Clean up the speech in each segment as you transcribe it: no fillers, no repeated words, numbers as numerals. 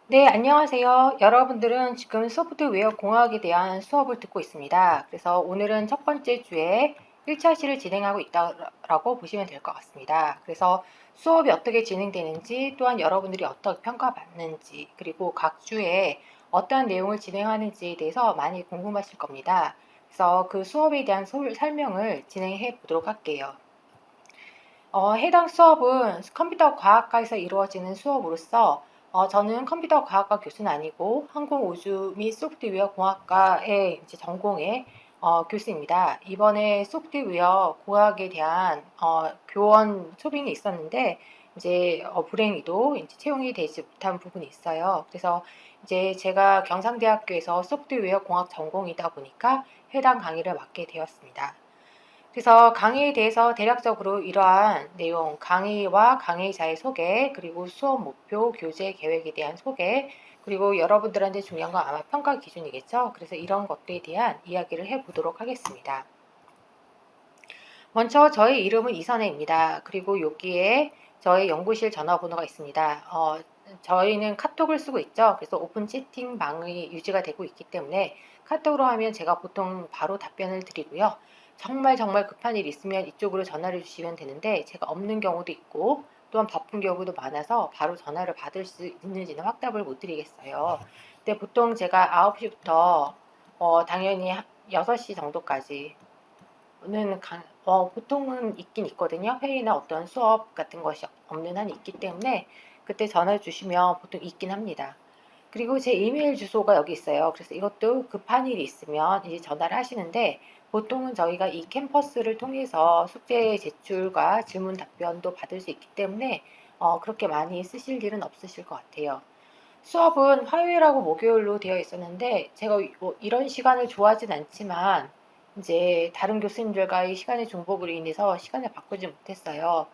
네, 안녕하세요. 여러분들은 지금 소프트웨어 공학에 대한 수업을 듣고 있습니다. 그래서 오늘은 첫 번째 주에 1차 시를 진행하고 있다고 보시면 될 것 같습니다. 그래서 수업이 어떻게 진행되는지, 또한 여러분들이 어떻게 평가받는지, 그리고 각 주에 어떠한 내용을 진행하는지에 대해서 많이 궁금하실 겁니다. 그래서 그 수업에 대한 설명을 진행해 보도록 할게요. 해당 수업은 컴퓨터 과학과에서 이루어지는 수업으로서 저는 컴퓨터 과학과 교수는 아니고 항공우주 및 소프트웨어 공학과의 이제 전공의 교수입니다. 이번에 소프트웨어 공학에 대한 교원 초빙이 있었는데 이제 불행히도 이제 채용이 되지 못한 부분이 있어요. 그래서 이제 제가 경상대학교에서 소프트웨어 공학 전공이다 보니까 해당 강의를 맡게 되었습니다. 그래서 강의에 대해서 대략적으로 이러한 내용, 강의와 강의자의 소개, 그리고 수업 목표, 교재 계획에 대한 소개, 그리고 여러분들한테 중요한 건 아마 평가 기준이겠죠. 그래서 이런 것들에 대한 이야기를 해보도록 하겠습니다. 먼저 저의 이름은 이선혜입니다. 그리고 여기에 저의 연구실 전화번호가 있습니다. 저희는 카톡을 쓰고 있죠. 그래서 오픈 채팅방이 유지가 되고 있기 때문에 카톡으로 하면 제가 보통 바로 답변을 드리고요. 정말 정말 급한 일 있으면 이쪽으로 전화를 주시면 되는데 제가 없는 경우도 있고 또한 바쁜 경우도 많아서 바로 전화를 받을 수 있는지는 확답을 못 드리겠어요. 근데 보통 제가 9시부터 당연히 6시 정도까지 는 보통은 있긴 있거든요. 회의나 어떤 수업 같은 것이 없는 한이 있기 때문에 그때 전화 주시면 보통 있긴 합니다. 그리고 제 이메일 주소가 여기 있어요. 그래서 이것도 급한 일이 있으면 이제 전화를 하시는데 보통은 저희가 이 캠퍼스를 통해서 숙제 제출과 질문 답변도 받을 수 있기 때문에 그렇게 많이 쓰실 일은 없으실 것 같아요. 수업은 화요일하고 목요일로 되어 있었는데 제가 뭐 이런 시간을 좋아하진 않지만 이제 다른 교수님들과의 시간의 중복으로 인해서 시간을 바꾸지 못했어요.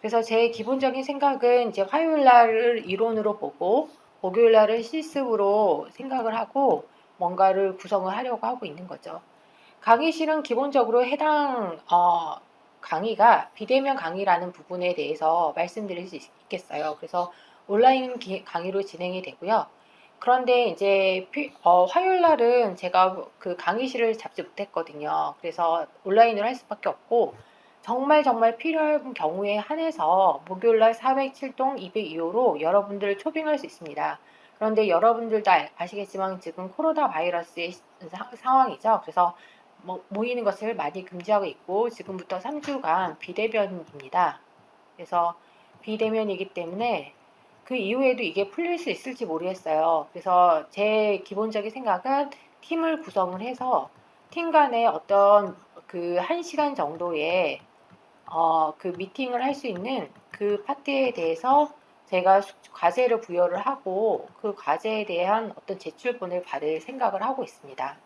그래서 제 기본적인 생각은 이제 화요일 날을 이론으로 보고 목요일 날을 실습으로 생각을 하고 뭔가를 구성을 하려고 하고 있는 거죠. 강의실은 기본적으로 해당 강의가 비대면 강의라는 부분에 대해서 말씀드릴 수 있겠어요. 그래서 온라인 강의로 진행이 되고요. 그런데 이제 화요일 날은 제가 그 강의실을 잡지 못했거든요. 그래서 온라인으로 할 수밖에 없고 정말 정말 필요한 경우에 한해서 목요일 날 407동 202호로 여러분들을 초빙할 수 있습니다. 그런데 여러분들도 아시겠지만 지금 코로나 바이러스의 상황이죠. 그래서 모이는 것을 많이 금지하고 있고 지금부터 3주간 비대면입니다. 그래서 비대면이기 때문에 그 이후에도 이게 풀릴 수 있을지 모르겠어요. 그래서 제 기본적인 생각은 팀을 구성을 해서 팀 간에 어떤 그 1시간 정도의 그 미팅을 할 수 있는 그 파트에 대해서 제가 과제를 부여를 하고 그 과제에 대한 어떤 제출본을 받을 생각을 하고 있습니다.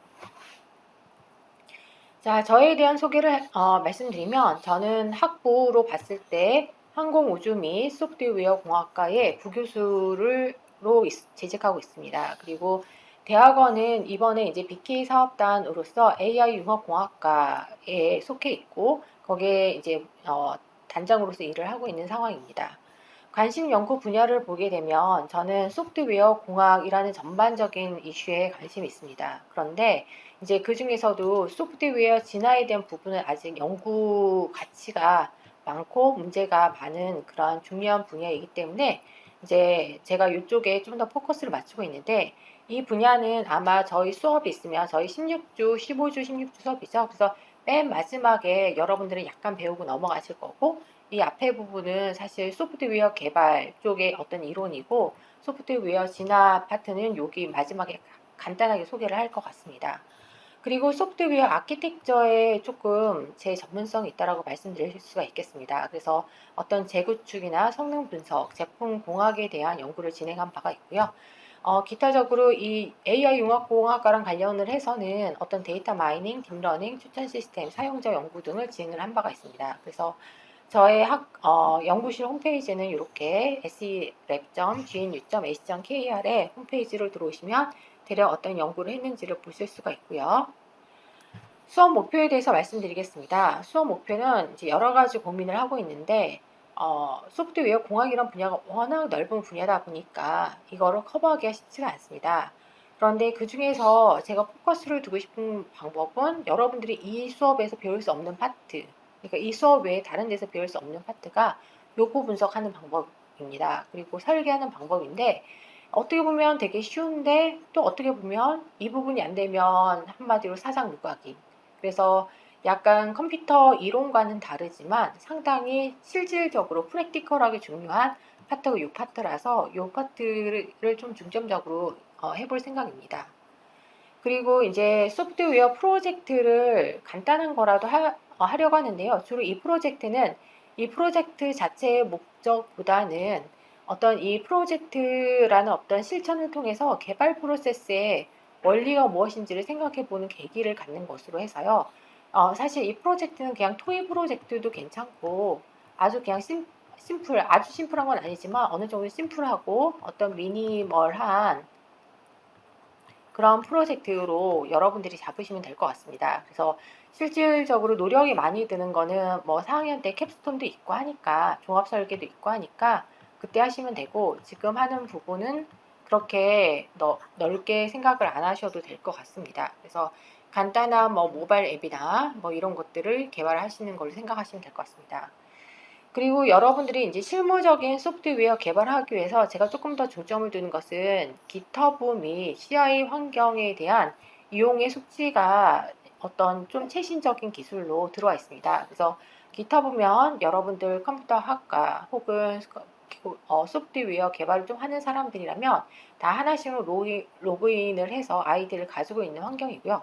자, 저에 대한 소개를 말씀드리면 저는 학부로 봤을 때 항공우주 및 소프트웨어 공학과의 부교수로 재직하고 있습니다. 그리고 대학원은 이번에 이제 BK 사업단으로서 AI 융합공학과에 속해 있고 거기에 이제 단장으로서 일을 하고 있는 상황입니다. 관심 연구 분야를 보게 되면 저는 소프트웨어 공학이라는 전반적인 이슈에 관심이 있습니다. 그런데 이제 그 중에서도 소프트웨어 진화에 대한 부분은 아직 연구 가치가 많고 문제가 많은 그런 중요한 분야이기 때문에 이제 제가 이쪽에 좀 더 포커스를 맞추고 있는데 이 분야는 아마 저희 수업이 있으면 저희 16주, 15주, 16주 수업이죠. 그래서 맨 마지막에 여러분들은 약간 배우고 넘어가실 거고 이 앞에 부분은 사실 소프트웨어 개발 쪽의 어떤 이론이고 소프트웨어 진화 파트는 여기 마지막에 간단하게 소개를 할 것 같습니다. 그리고 소프트웨어 아키텍처에 조금 제 전문성이 있다라고 말씀드릴 수가 있겠습니다. 그래서 어떤 재구축이나 성능 분석, 제품 공학에 대한 연구를 진행한 바가 있고요. 기타적으로 이 AI 융합공학과랑 관련을 해서는 어떤 데이터 마이닝, 딥러닝, 추천 시스템, 사용자 연구 등을 진행을 한 바가 있습니다. 그래서 저의 연구실 홈페이지는 이렇게 selab.gnu.ac.kr에 홈페이지로 들어오시면 대략 어떤 연구를 했는지를 보실 수가 있고요. 수업 목표에 대해서 말씀드리겠습니다. 수업 목표는 이제 여러 가지 고민을 하고 있는데 소프트웨어 공학이란 분야가 워낙 넓은 분야다 보니까 이거를 커버하기가 쉽지가 않습니다. 그런데 그 중에서 제가 포커스를 두고 싶은 방법은 여러분들이 이 수업에서 배울 수 없는 파트, 그러니까 이 수업 외에 다른 데서 배울 수 없는 파트가 요구 분석하는 방법입니다. 그리고 설계하는 방법인데 어떻게 보면 되게 쉬운데 또 어떻게 보면 이 부분이 안 되면 한마디로 사상 누각이. 그래서 약간 컴퓨터 이론과는 다르지만 상당히 실질적으로 프랙티컬하게 중요한 파트가 이 파트라서 이 파트를 좀 중점적으로 해볼 생각입니다. 그리고 이제 소프트웨어 프로젝트를 간단한 거라도 하려고 하는데요. 주로 이 프로젝트는 이 프로젝트 자체의 목적보다는 어떤 이 프로젝트라는 어떤 실천을 통해서 개발 프로세스의 원리가 무엇인지를 생각해 보는 계기를 갖는 것으로 해서요. 사실 이 프로젝트는 그냥 토이 프로젝트도 괜찮고 아주 그냥 심플, 아주 심플한 건 아니지만 어느 정도 심플하고 어떤 미니멀한 그런 프로젝트로 여러분들이 잡으시면 될 것 같습니다. 그래서 실질적으로 노력이 많이 드는 거는 뭐 4학년 때 캡스톤도 있고 하니까 종합 설계도 있고 하니까 그때 하시면 되고 지금 하는 부분은 그렇게 넓게 생각을 안 하셔도 될 것 같습니다. 그래서 간단한 뭐 모바일 앱이나 뭐 이런 것들을 개발하시는 걸로 생각하시면 될 것 같습니다. 그리고 여러분들이 이제 실무적인 소프트웨어 개발하기 위해서 제가 조금 더 중점을 두는 것은 GitHub 및 CI 환경에 대한 이용의 숙지가 어떤 좀 최신적인 기술로 들어와 있습니다. 그래서 GitHub면 여러분들 컴퓨터 학과 혹은 소프트웨어 개발을 좀 하는 사람들이라면 다 하나씩 로그인을 해서 아이디를 가지고 있는 환경이고요.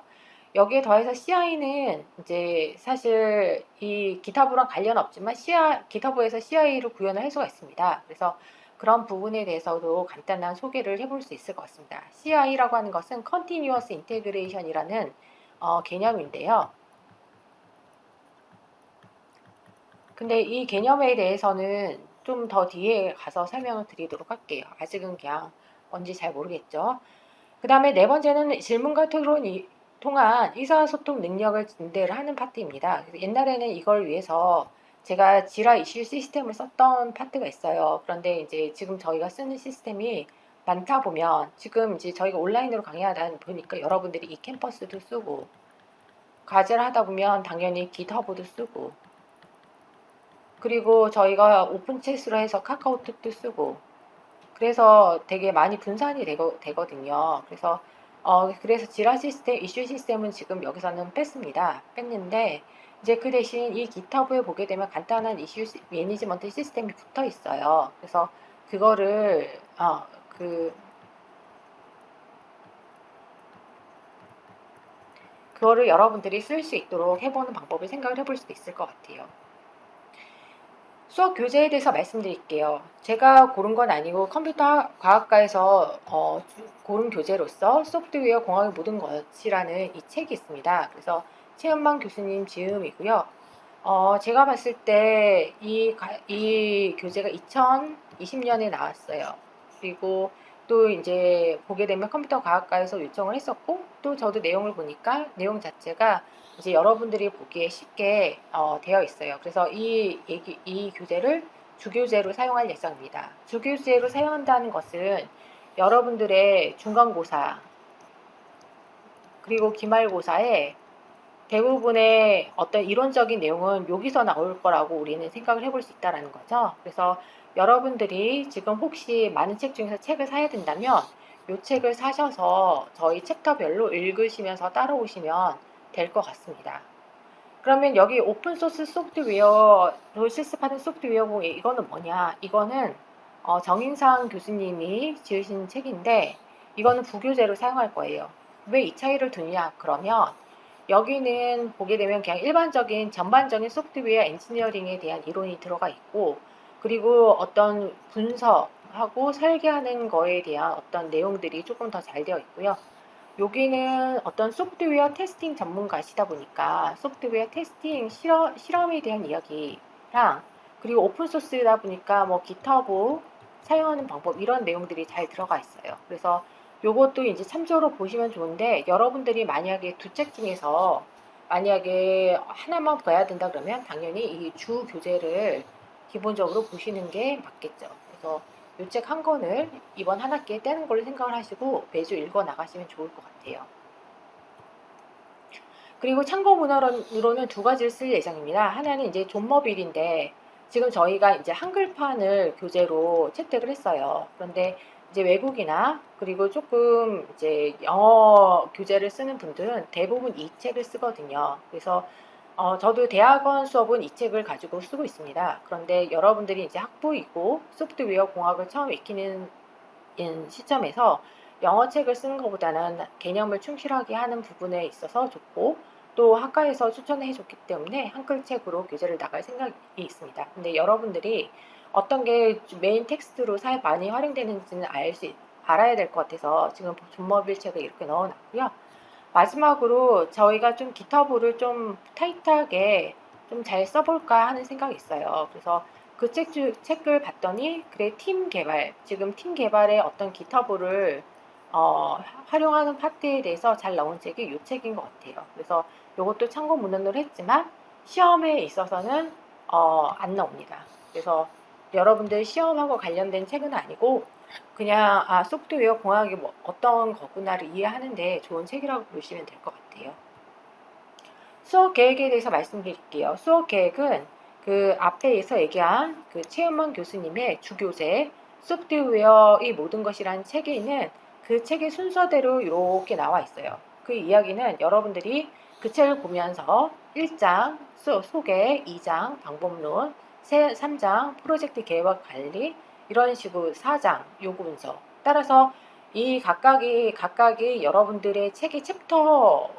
여기에 더해서 CI는 이제 사실 이 GitHub랑 관련 없지만 GitHub에서 CI를 구현을 할 수가 있습니다. 그래서 그런 부분에 대해서도 간단한 소개를 해볼 수 있을 것 같습니다. CI라고 하는 것은 Continuous Integration이라는 개념인데요. 근데 이 개념에 대해서는 좀 더 뒤에 가서 설명을 드리도록 할게요. 아직은 그냥 뭔지 잘 모르겠죠. 그 다음에 네 번째는 질문과 토론이 통한 의사소통 능력을 증대를 하는 파트입니다. 옛날에는 이걸 위해서 제가 지라 이슈 시스템을 썼던 파트가 있어요. 그런데 이제 지금 저희가 쓰는 시스템이 많다 보면 지금 이제 저희가 온라인으로 강의하다 보니까 여러분들이 이 캠퍼스도 쓰고 과제를 하다 보면 당연히 깃허브도 쓰고 그리고 저희가 오픈챗으로 해서 카카오톡도 쓰고 그래서 되게 많이 분산이 되거든요. 그래서 지라 시스템, 이슈 시스템은 지금 여기서는 뺐습니다. 뺐는데, 이제 그 대신 이 GitHub에 보게 되면 간단한 이슈 매니지먼트 시스템이 붙어 있어요. 그래서 그거를, 그거를 여러분들이 쓸 수 있도록 해보는 방법을 생각을 해볼 수도 있을 것 같아요. 수업 교재에 대해서 말씀드릴게요. 제가 고른 건 아니고 컴퓨터 과학과에서 고른 교재로서 소프트웨어 공학의 모든 것이라는 이 책이 있습니다. 그래서 최은만 교수님 지음이고요. 제가 봤을 때 이 교재가 2020년에 나왔어요. 그리고 또 이제 보게 되면 컴퓨터 과학과에서 요청을 했었고 또 저도 내용을 보니까 내용 자체가 이제 여러분들이 보기에 쉽게 되어 있어요. 그래서 이 교재를 주교재로 사용할 예정입니다. 주교재로 사용한다는 것은 여러분들의 중간고사 그리고 기말고사에 대부분의 어떤 이론적인 내용은 여기서 나올 거라고 우리는 생각을 해볼 수 있다는 거죠. 그래서 여러분들이 지금 혹시 많은 책 중에서 책을 사야 된다면 이 책을 사셔서 저희 챕터별로 읽으시면서 따라오시면 될 것 같습니다. 그러면 여기 오픈소스 소프트웨어로 실습하는 소프트웨어 공예 이거는 뭐냐? 이거는 정인상 교수님이 지으신 책인데 이거는 부교재로 사용할 거예요. 왜 이 차이를 두냐? 그러면 여기는 보게 되면 그냥 일반적인 전반적인 소프트웨어 엔지니어링에 대한 이론이 들어가 있고 그리고 어떤 분석하고 설계하는 거에 대한 어떤 내용들이 조금 더 잘 되어 있고요. 여기는 어떤 소프트웨어 테스팅 전문가시다 보니까 소프트웨어 테스팅 실험에 대한 이야기랑 그리고 오픈소스다 보니까 뭐 깃허브 사용하는 방법 이런 내용들이 잘 들어가 있어요. 그래서 요것도 이제 참조로 보시면 좋은데 여러분들이 만약에 두 책 중에서 만약에 하나만 봐야 된다 그러면 당연히 이 주 교재를 기본적으로 보시는 게 맞겠죠. 그래서 이 책 한 권을 이번 한 학기에 떼는 걸로 생각을 하시고 매주 읽어 나가시면 좋을 것 같아요. 그리고 참고 문헌으로는 두 가지를 쓸 예정입니다. 하나는 이제 존머빌인데 지금 저희가 이제 한글판을 교재로 채택을 했어요. 그런데 이제 외국이나 그리고 조금 이제 영어 교재를 쓰는 분들은 대부분 이 책을 쓰거든요. 그래서 저도 대학원 수업은 이 책을 가지고 쓰고 있습니다. 그런데 여러분들이 이제 학부이고 소프트웨어 공학을 처음 익히는 시점에서 영어 책을 쓰는 것보다는 개념을 충실하게 하는 부분에 있어서 좋고 또 학과에서 추천해 줬기 때문에 한글책으로 교재를 나갈 생각이 있습니다. 근데 여러분들이 어떤 게 메인 텍스트로 많이 활용되는지는 알아야 될 것 같아서 지금 존머빌 책을 이렇게 넣어놨고요. 마지막으로 저희가 좀 깃허브를 좀 타이트하게 좀 잘 써볼까 하는 생각이 있어요. 그래서 그 책을 봤더니 그래 팀 개발, 지금 팀 개발의 어떤 깃허브를 활용하는 파트에 대해서 잘 나온 책이 이 책인 것 같아요. 그래서 이것도 참고 문헌으로 했지만 시험에 있어서는 안 나옵니다. 그래서 여러분들 시험하고 관련된 책은 아니고 그냥 소프트웨어 공학이 뭐 어떤 거구나를 이해하는데 좋은 책이라고 보시면 될 것 같아요. 수업 계획에 대해서 말씀드릴게요. 수업 계획은 그 앞에서 얘기한 그 최은만 교수님의 주교재 소프트웨어의 모든 것이라는 책에 있는 그 책의 순서대로 이렇게 나와 있어요. 그 이야기는 여러분들이 그 책을 보면서 1장 소개, 2장 방법론, 3장 프로젝트 계획 관리, 이런 식으로 4장 요구 분석. 따라서 이 각각이 여러분들의 책의 챕터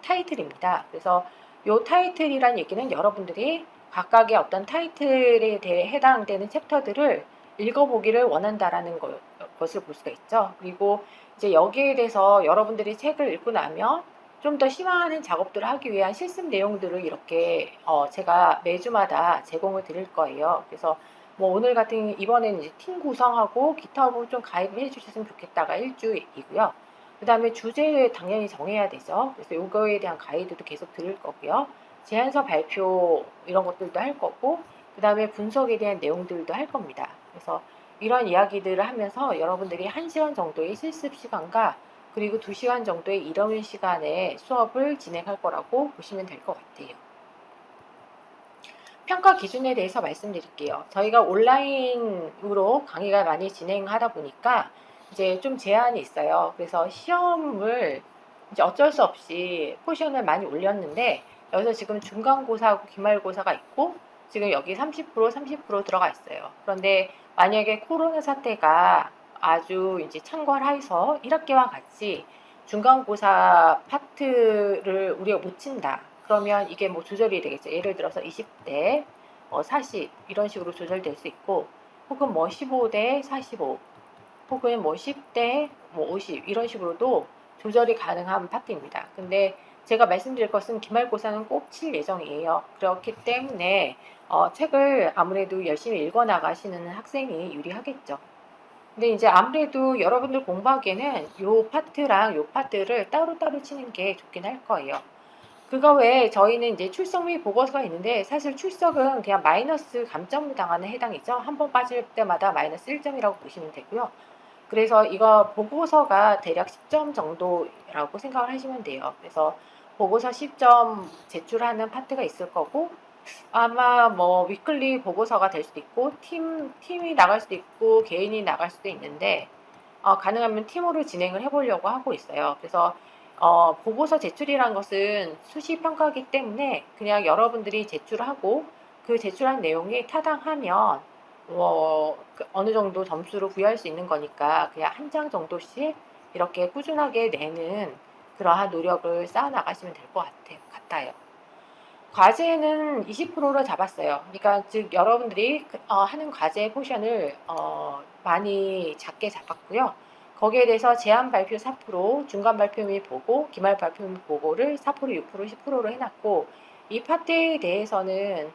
타이틀입니다. 그래서 요 타이틀이란 얘기는 여러분들이 각각의 어떤 타이틀에 대해 해당되는 챕터들을 읽어보기를 원한다라는 것을 볼 수가 있죠. 그리고 이제 여기에 대해서 여러분들이 책을 읽고 나면 좀 더 심화하는 작업들을 하기 위한 실습 내용들을 이렇게 제가 매주마다 제공을 드릴 거예요. 그래서 뭐 오늘 같은 이번에는 이제 팀 구성하고 깃허브 좀 가입해 주셨으면 좋겠다가 1주이고요. 그 다음에 주제 당연히 정해야 되죠. 그래서 요거에 대한 가이드도 계속 드릴 거고요. 제안서 발표 이런 것들도 할 거고 그 다음에 분석에 대한 내용들도 할 겁니다. 그래서 이런 이야기들을 하면서 여러분들이 1시간 정도의 실습 시간과 그리고 2시간 정도의 일어민 시간에 수업을 진행할 거라고 보시면 될 것 같아요. 평가 기준에 대해서 말씀드릴게요. 저희가 온라인으로 강의가 많이 진행하다 보니까 이제 좀 제한이 있어요. 그래서 시험을 이제 어쩔 수 없이 포션을 많이 올렸는데 여기서 지금 중간고사하고 기말고사가 있고 지금 여기 30% 들어가 있어요. 그런데 만약에 코로나 사태가 아주 이제 창궐해서 1학기와 같이 중간고사 파트를 우리가 못 친다. 그러면 이게 뭐 조절이 되겠죠. 예를 들어서 20대 40 이런 식으로 조절될 수 있고 혹은 뭐 15대 45 혹은 뭐 10대 뭐 50 이런 식으로도 조절이 가능한 파트입니다. 근데 제가 말씀드릴 것은 기말고사는 꼭 칠 예정이에요. 그렇기 때문에 책을 아무래도 열심히 읽어 나가시는 학생이 유리하겠죠. 근데 이제 아무래도 여러분들 공부하기에는 요 파트랑 요 파트를 따로따로 치는 게 좋긴 할 거예요. 그거 외에 저희는 이제 출석 및 보고서가 있는데 사실 출석은 그냥 마이너스 감점을 당하는 해당이죠. 한 번 빠질 때마다 마이너스 1점이라고 보시면 되고요. 그래서 이거 보고서가 대략 10점 정도라고 생각을 하시면 돼요. 그래서 보고서 10점 제출하는 파트가 있을 거고 아마 뭐 위클리 보고서가 될 수도 있고 팀이 나갈 수도 있고 개인이 나갈 수도 있는데 가능하면 팀으로 진행을 해보려고 하고 있어요. 그래서 보고서 제출이란 것은 수시 평가이기 때문에 그냥 여러분들이 제출하고 그 제출한 내용이 타당하면 어느 정도 점수를 부여할 수 있는 거니까 그냥 한 장 정도씩 이렇게 꾸준하게 내는 그러한 노력을 쌓아 나가시면 될 것 같아요. 과제는 20%로 잡았어요. 그러니까 즉 여러분들이 하는 과제 포션을 많이 작게 잡았고요. 거기에 대해서 제한 발표 4%, 중간 발표 및 보고, 기말 발표 및 보고를 4%, 6%, 10%로 해놨고 이 파트에 대해서는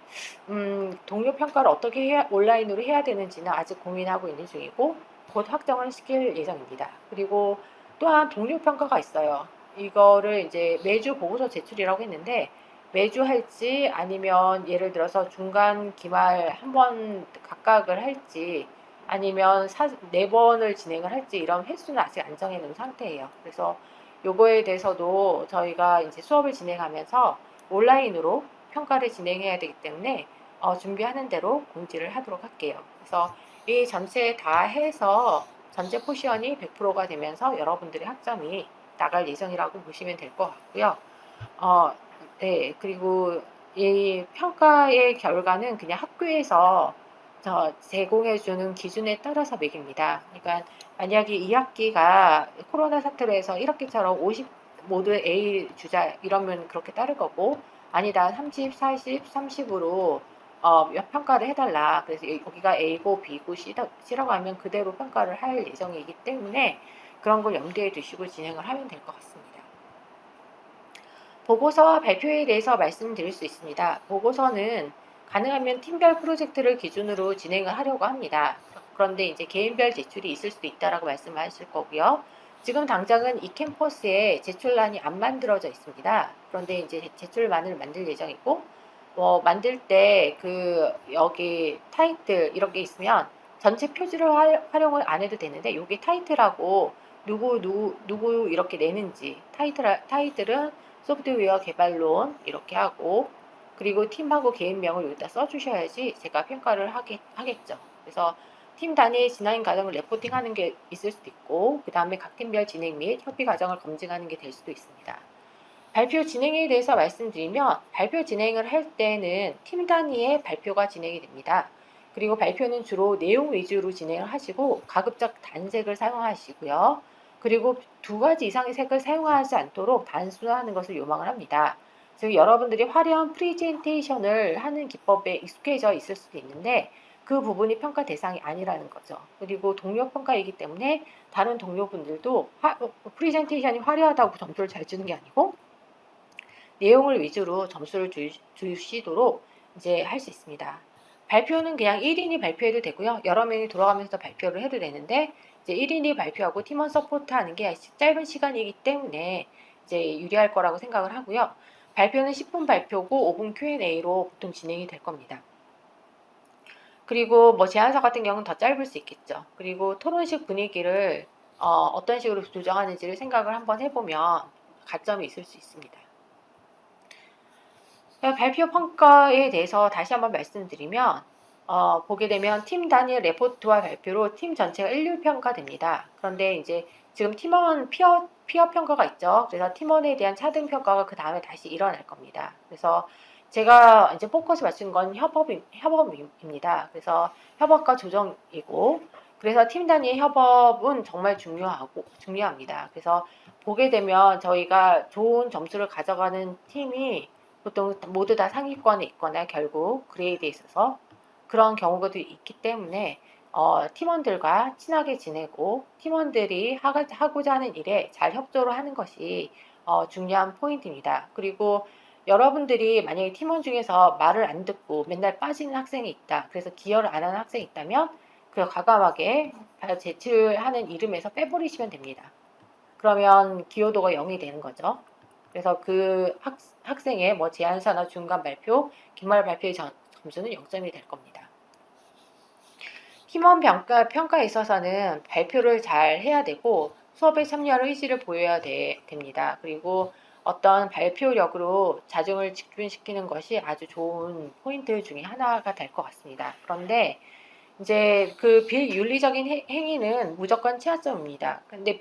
동료 평가를 어떻게 온라인으로 해야 되는지는 아직 고민하고 있는 중이고 곧 확정을 시킬 예정입니다. 그리고 또한 동료 평가가 있어요. 이거를 이제 매주 보고서 제출이라고 했는데 매주 할지 아니면 예를 들어서 중간 기말 한 번 각각을 할지 아니면 4번을 진행을 할지 이런 횟수는 아직 안 정해 놓은 상태예요. 그래서 요거에 대해서도 저희가 이제 수업을 진행하면서 온라인으로 평가를 진행해야 되기 때문에 준비하는 대로 공지를 하도록 할게요. 그래서 이 전체 다 해서 전체 포션이 100%가 되면서 여러분들의 학점이 나갈 예정이라고 보시면 될 것 같고요. 어, 네. 그리고 이 평가의 결과는 그냥 학교에서 제공해주는 기준에 따라서 매깁니다. 그러니까 만약에 2학기가 코로나 사태로 해서 1학기처럼 50 모두 A 주자 이러면 그렇게 따를 거고 아니다 30, 40, 30으로 평가를 해달라. 그래서 여기가 A고 B고 C라고 하면 그대로 평가를 할 예정이기 때문에 그런 걸 염두에 두시고 진행을 하면 될 것 같습니다. 보고서와 발표에 대해서 말씀드릴 수 있습니다. 보고서는 가능하면 팀별 프로젝트를 기준으로 진행을 하려고 합니다. 그런데 이제 개인별 제출이 있을 수도 있다라고 말씀하실 거고요. 지금 당장은 이 캠퍼스에 제출란이 안 만들어져 있습니다. 그런데 이제 제출란을 만들 예정이고, 만들 때 여기 타이틀 이런 게 있으면 전체 표지를 활용을 안 해도 되는데, 여기 타이틀하고 누구 이렇게 내는지, 타이틀은 소프트웨어 개발론 이렇게 하고 그리고 팀하고 개인명을 여기다 써주셔야지 제가 평가를 하겠죠. 그래서 팀 단위 진행 과정을 레포팅하는 게 있을 수도 있고 그 다음에 각 팀별 진행 및 협의 과정을 검증하는 게 될 수도 있습니다. 발표 진행에 대해서 말씀드리면 발표 진행을 할 때는 팀 단위의 발표가 진행이 됩니다. 그리고 발표는 주로 내용 위주로 진행을 하시고 가급적 단색을 사용하시고요. 그리고 2가지 이상의 색을 사용하지 않도록 단순화하는 것을 요망을 합니다. 즉 여러분들이 화려한 프레젠테이션을 하는 기법에 익숙해져 있을 수도 있는데 그 부분이 평가 대상이 아니라는 거죠. 그리고 동료 평가이기 때문에 다른 동료분들도 프레젠테이션이 화려하다고 점수를 잘 주는 게 아니고 내용을 위주로 점수를 주시도록 이제 할 수 있습니다. 발표는 그냥 1인이 발표해도 되고요. 여러 명이 돌아가면서 발표를 해도 되는데 이제 1인이 발표하고 팀원 서포트하는 게 짧은 시간이기 때문에 이제 유리할 거라고 생각을 하고요. 발표는 10분 발표고 5분 Q&A로 보통 진행이 될 겁니다. 그리고 제안서 같은 경우는 더 짧을 수 있겠죠. 그리고 토론식 분위기를 어떤 식으로 조정하는지를 생각을 한번 해보면 가점이 있을 수 있습니다. 발표 평가에 대해서 다시 한번 말씀드리면 보게 되면 팀 단위 레포트와 발표로 팀 전체가 일률 평가됩니다. 그런데 이제 지금 팀원 피어 평가가 있죠. 그래서 팀원에 대한 차등 평가가 그 다음에 다시 일어날 겁니다. 그래서 제가 이제 포커스 맞춘 건 협업입니다. 그래서 협업과 조정이고 그래서 팀 단위의 협업은 정말 중요합니다. 그래서 보게 되면 저희가 좋은 점수를 가져가는 팀이 보통 모두 다 상위권에 있거나 결국 그레이드에 있어서 그런 경우가 있기 때문에 팀원들과 친하게 지내고 팀원들이 하고자 하는 일에 잘 협조를 하는 것이 중요한 포인트입니다. 그리고 여러분들이 만약에 팀원 중에서 말을 안 듣고 맨날 빠지는 학생이 있다. 그래서 기여를 안 하는 학생이 있다면 과감하게 제출하는 이름에서 빼버리시면 됩니다. 그러면 기여도가 0이 되는 거죠. 그래서 그 학생의 제안서나 중간 발표, 기말 발표의 점수는 0점이 될 겁니다. 팀원 평가에 있어서는 발표를 잘 해야 되고 수업에 참여할 의지를 보여야 됩니다. 그리고 어떤 발표력으로 자중을 직준시키는 것이 아주 좋은 포인트 중에 하나가 될 것 같습니다. 그런데 이제 그 비윤리적인 행위는 무조건 취하점입니다. 근데